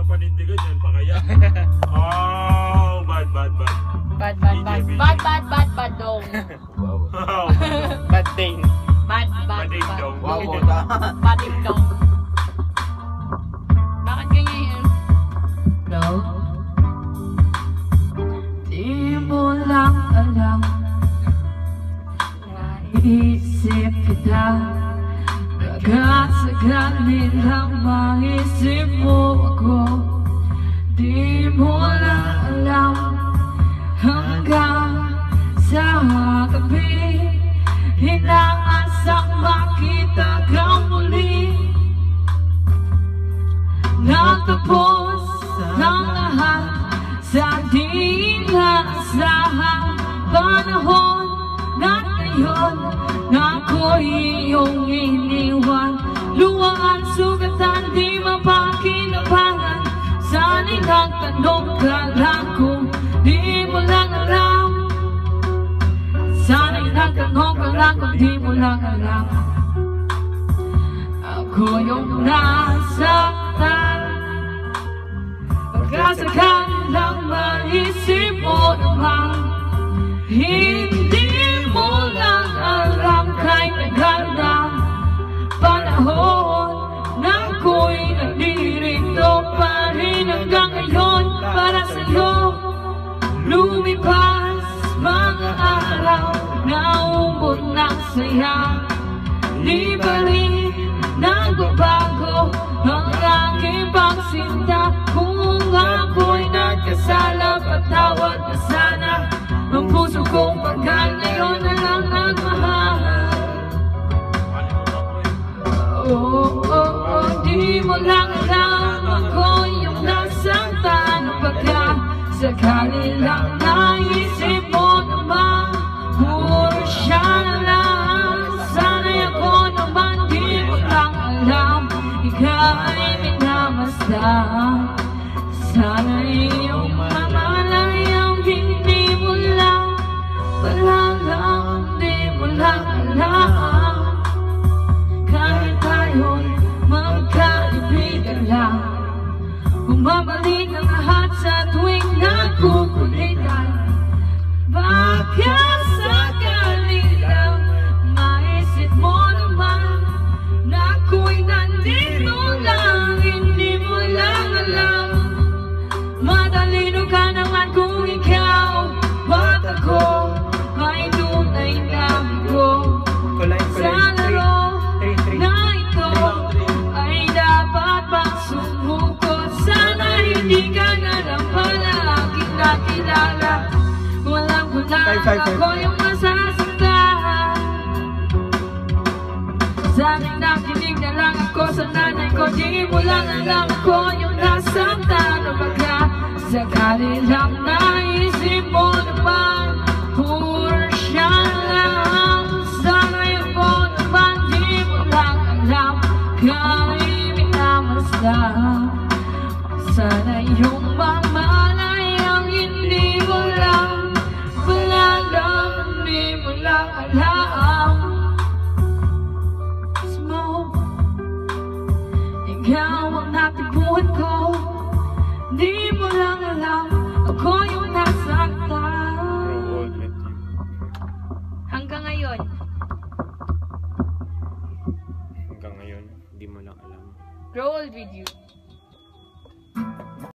panindigan yan pa kaya. Oh, bad dong. Bad thing. Bad dong. Bad dong. Bakit ganyan? No. Di mo lang alam, naisip kita, nagkasakali lang maisip mo ako. Di mo lang alam, hanggang sa gabi, inaasang makita kang muli. Natapos ng lahat sa di naasahang panahon, na ngayon na ako'y iyong iniwan. Luwaan, sugatan, di mapakinabangan. Sana'y nagtanong ka lang kung di mo lang alam. Sana'y nagtanong ka lang kung di mo lang alam. Ako yung nasaktan, pagkasakali lang maisip mo naman. Hindi mo lang alam kahit nagandang panahon na ako'y nandito pa rin hanggang ngayon para sa'yo. Lumipas mga araw na umot ng saya, di pa rin nagbabago ang aking pagsinta. Kung ako'y nagkasala, patawad na sana. Ang puso kong pagkal ngayon na lang nagmahal. Di mo lang alam, ako yung nasaktan. Pagka sakali lang naisip mo naman, puro siya na lang. Sana'y ako naman, di mo lang alam, ikaw ay minamasdan. Sana'y iyong mamalayang hindi mo lang palalang, di mo lang alam. Kahit tayo'y magkaibigan lang, bumabalik ang lahat sa tuwing nagkukulitan. Baka sakali lang maisip mo naman na ako'y nandito lang, hindi mo lang alam. Matalino ka naman kung ikaw at ako ay tunay na bigo. Sa laro na ito ay dapat bang sumuko? Sana hindi ka na lang palaging nakilala. Walang kulang ako yung masasaktan. Sana'y nakinig na lang ako sa nanay ko. Di mo lang alam ako yung nasaktan. O baka sakali lang naisip mo naman, puro siya lang. Sana'y ako naman, di mo lang alam, ka'y minamasdan. Sana yung mamalayang hindi mo lang palalang, di mo lang alam. Smoke, ikaw ang natagpuan ko. Di mo lang alam, ako yung nasaktan. Hanggang ngayon. Hanggang ngayon, di mo lang alam. Grow old with you.